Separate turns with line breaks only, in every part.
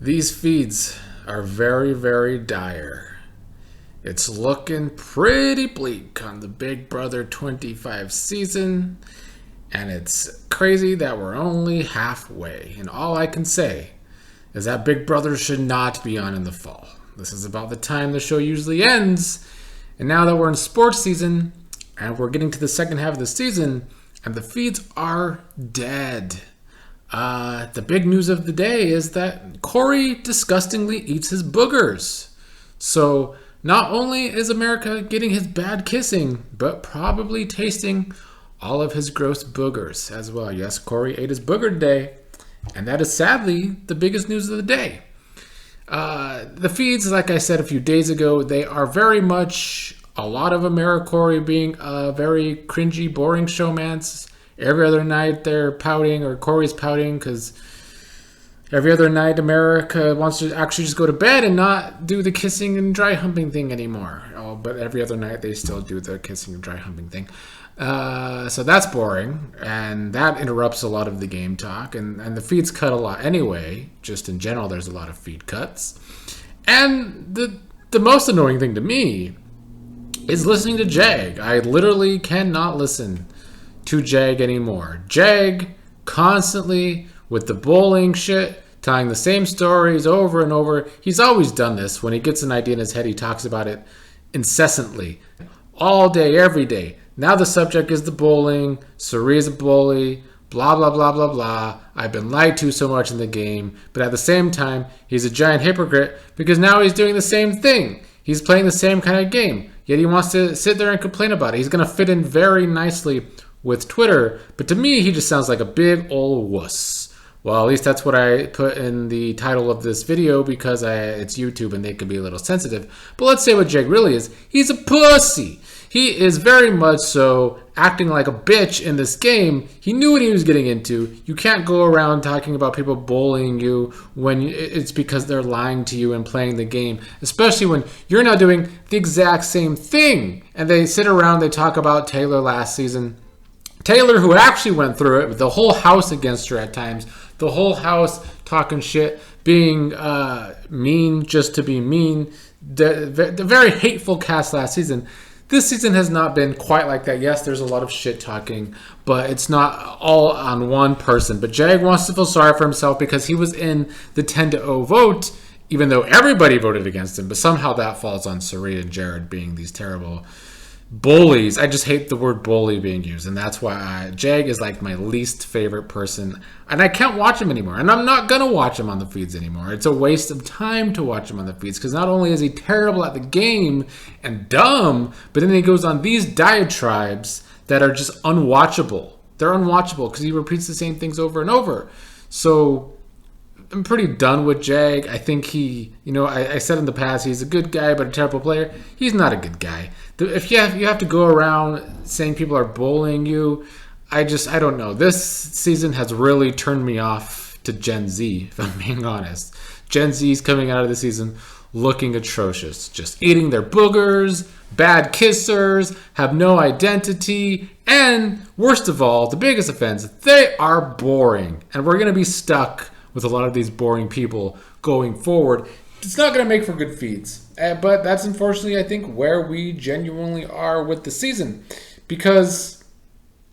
These feeds are very, very dire. It's looking pretty bleak on the Big Brother 25 season, and it's crazy that we're only halfway. And all I can say is that Big Brother should not be on in the fall. This is about the time the show usually ends, and now that we're in sports season, and we're getting to the second half of the season, and the feeds are dead. The big news of the day is that Corey disgustingly eats his boogers. So not only is America getting his bad kissing, but probably tasting all of his gross boogers as well. Yes, Corey ate his booger today, and that is sadly the biggest news of the day. The feeds, like I said a few days ago, they are very much a lot of AmeriCorey being a very cringy, boring showmance. Every other night they're pouting, or Corey's pouting, because every other night America wants to actually just go to bed and not do the kissing and dry humping thing anymore. Oh, but every other night they still do the kissing and dry humping thing. So that's boring, and that interrupts a lot of the game talk, and the feeds cut a lot anyway. Just in general, there's a lot of feed cuts. And the most annoying thing to me is listening to Jag. I literally cannot listen to Jag anymore. Jag constantly with the bowling shit, telling the same stories over and over. He's always done this. When he gets an idea in his head, he talks about it incessantly, all day, every day. Now the subject is the bowling. Sarie's a bully. Blah, blah, blah, blah, blah. I've been lied to so much in the game. But at the same time, he's a giant hypocrite because now he's doing the same thing. He's playing the same kind of game. Yet he wants to sit there and complain about it. He's going to fit in very nicely with Twitter. But to me, he just sounds like a big old wuss. Well, at least that's what I put in the title of this video because it's YouTube and they can be a little sensitive. But let's say what Jag really is. He's a pussy. He is very much so acting like a bitch in this game. He knew what he was getting into. You can't go around talking about people bullying you when it's because they're lying to you and playing the game, especially when you're now doing the exact same thing. And they sit around, they talk about Taylor last season. Taylor, who actually went through it with the whole house against her at times, the whole house talking shit, being mean just to be mean, the very hateful cast last season. This season has not been quite like that. Yes, there's a lot of shit talking, but it's not all on one person. But Jag wants to feel sorry for himself because he was in the 10-0 vote, even though everybody voted against him. But somehow that falls on Sarie and Jared being these terrible bullies. I just hate the word bully being used, and that's why Jag is like my least favorite person, and I can't watch him anymore, and I'm not gonna watch him on the feeds anymore. It's a waste of time to watch him on the feeds because not only is he terrible at the game and dumb, but then he goes on these diatribes that are just unwatchable. They're unwatchable because he repeats the same things over and over. So I'm pretty done with Jag. I think I said in the past he's a good guy but a terrible player. He's not a good guy. If you have to go around saying people are bullying you, I don't know. This season has really turned me off to Gen Z, if I'm being honest. Gen Z's coming out of the season looking atrocious. Just eating their boogers, bad kissers, have no identity, and worst of all, the biggest offense, they are boring. And we're going to be stuck with a lot of these boring people going forward. It's not going to make for good feeds. But that's unfortunately, I think, where we genuinely are with the season. Because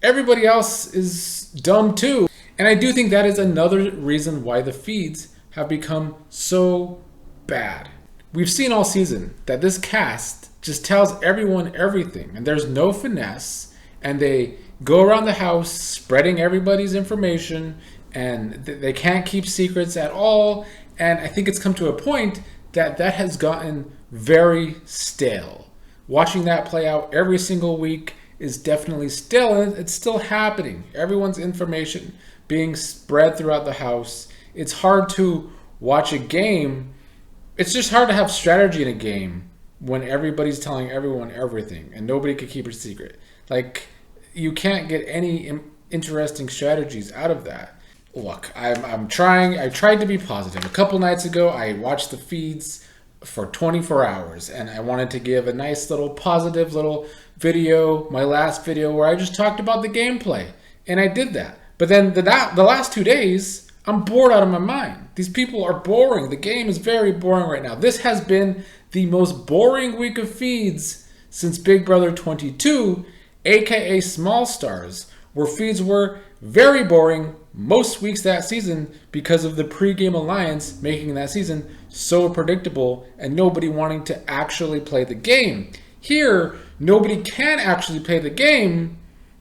everybody else is dumb too. And I do think that is another reason why the feeds have become so bad. We've seen all season that this cast just tells everyone everything. And there's no finesse. And they go around the house spreading everybody's information. And they can't keep secrets at all. And I think it's come to a point that has gotten very stale. Watching that play out every single week is definitely stale, and it's still happening. Everyone's information being spread throughout the house. It's hard to watch a game. It's just hard to have strategy in a game when everybody's telling everyone everything and nobody can keep a secret. Like, you can't get any interesting strategies out of that. Look, I'm trying. I tried to be positive. A couple nights ago, I watched the feeds for 24 hours, and I wanted to give a nice little positive little video, my last video, where I just talked about the gameplay, and I did that. But then the last 2 days, I'm bored out of my mind. These people are boring. The game is very boring right now. This has been the most boring week of feeds since Big Brother 22, aka Small Stars, where feeds were very boring most weeks that season because of the pre-game alliance making that season so predictable and nobody wanting to actually play the game. Here, nobody can actually play the game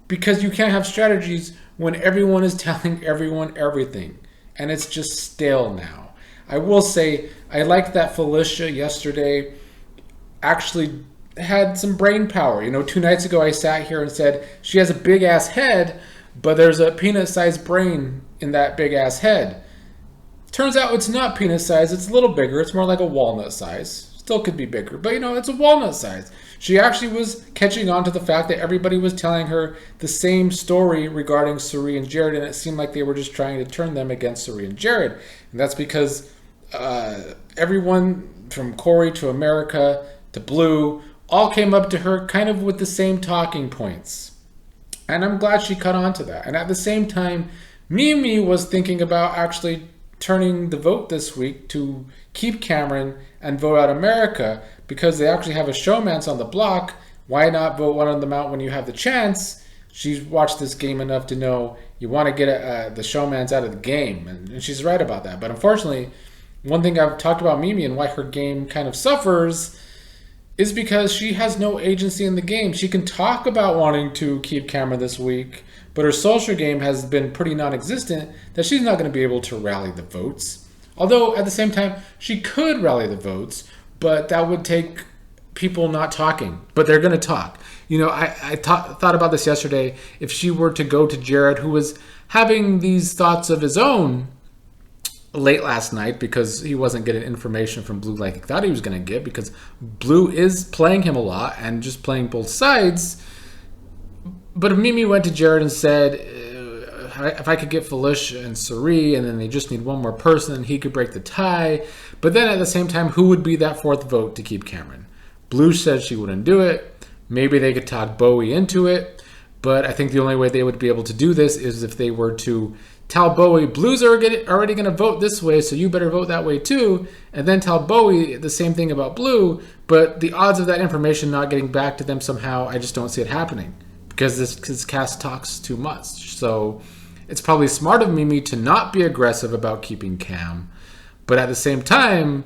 because you can't have strategies when everyone is telling everyone everything. And it's just stale now. I will say, I liked that Felicia yesterday actually had some brain power. 2 nights ago I sat here and said she has a big ass head, but there's a peanut-sized brain in that big ass head. Turns out it's not peanut size, it's a little bigger. It's more like a walnut size. Still could be bigger, but it's a walnut size. She actually was catching on to the fact that everybody was telling her the same story regarding Cirie and Jared, and it seemed like they were just trying to turn them against Cirie and Jared. And that's because everyone from Corey to America to Blue all came up to her kind of with the same talking points. And I'm glad she caught on to that. And at the same time, Mimi was thinking about actually turning the vote this week to keep Cameron and vote out America because they actually have a showmance on the block. Why not vote one of them out when you have the chance? She's watched this game enough to know you want to get the showmance out of the game. And she's right about that. But unfortunately, one thing I've talked about Mimi and why her game kind of suffers is because she has no agency in the game. She can talk about wanting to keep Cameron this week, but her social game has been pretty non-existent that she's not going to be able to rally the votes. Although, at the same time, she could rally the votes, but that would take people not talking. But they're going to talk. I thought about this yesterday. If she were to go to Jared, who was having these thoughts of his own late last night because he wasn't getting information from Blue like he thought he was going to get, because Blue is playing him a lot and just playing both sides. But if Mimi went to Jared and said, if I could get Felicia and Cirie, and then they just need one more person, and he could break the tie. But then at the same time, who would be that fourth vote to keep Cameron? Blue said she wouldn't do it. Maybe they could talk Bowie into it. But I think the only way they would be able to do this is if they were to tell Bowie, Blue's are already going to vote this way, so you better vote that way too. And then tell Bowie the same thing about Blue. But the odds of that information not getting back to them somehow, I just don't see it happening. Because this cast talks too much. So it's probably smart of Mimi to not be aggressive about keeping Cam. But at the same time,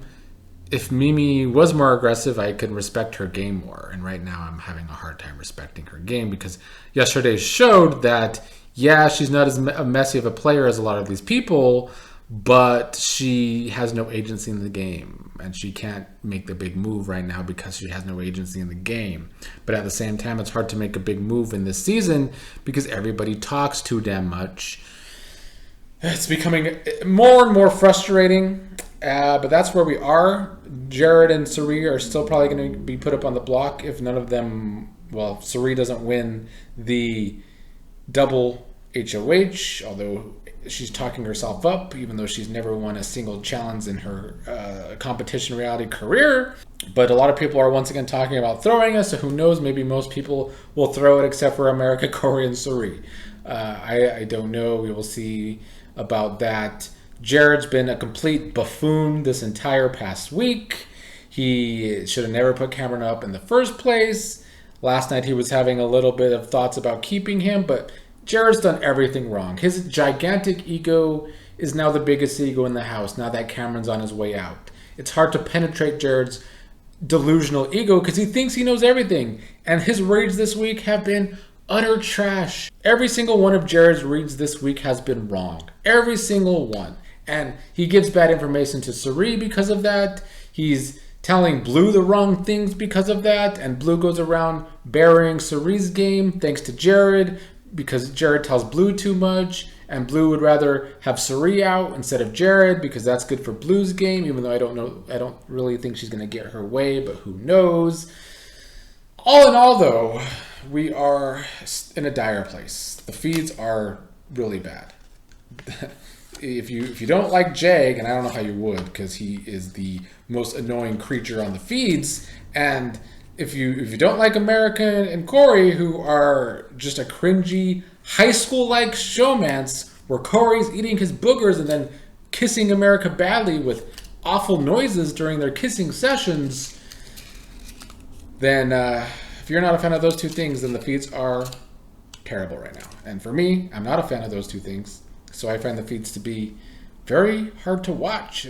if Mimi was more aggressive, I could respect her game more. And right now I'm having a hard time respecting her game because yesterday showed that, yeah, she's not as messy of a player as a lot of these people, but she has no agency in the game. And she can't make the big move right now because she has no agency in the game. But at the same time, it's hard to make a big move in this season because everybody talks too damn much. It's becoming more and more frustrating, but that's where we are. Jared and Cirie are still probably going to be put up on the block if none of them, well, Cirie doesn't win the double HOH, although she's talking herself up, even though she's never won a single challenge in her competition reality career. But a lot of people are once again talking about throwing us, so who knows, maybe most people will throw it except for America, Corey, and Cirie. I don't know. We will see about that. Jared's been a complete buffoon this entire past week. He should have never put Cameron up in the first place. Last night he was having a little bit of thoughts about keeping him, but Jared's done everything wrong. His gigantic ego is now the biggest ego in the house now that Cameron's on his way out. It's hard to penetrate Jared's delusional ego because he thinks he knows everything. And his reads this week have been utter trash. Every single one of Jared's reads this week has been wrong. Every single one. And he gives bad information to Cirie because of that. He's telling Blue the wrong things because of that. And Blue goes around burying Cirie's game thanks to Jared, because Jared tells Blue too much, and Blue would rather have Cirie out instead of Jared because that's good for Blue's game, even though I don't really think she's going to get her way, but who knows. All in all, though, we are in a dire place. The feeds are really bad. If you don't like Jag, and I don't know how you would because he is the most annoying creature on the feeds, and if you don't like America and Corey, who are just a cringy high school-like showmance where Corey's eating his boogers and then kissing America badly with awful noises during their kissing sessions, then if you're not a fan of those two things, then the feeds are terrible right now. And for me, I'm not a fan of those two things, so I find the feeds to be very hard to watch.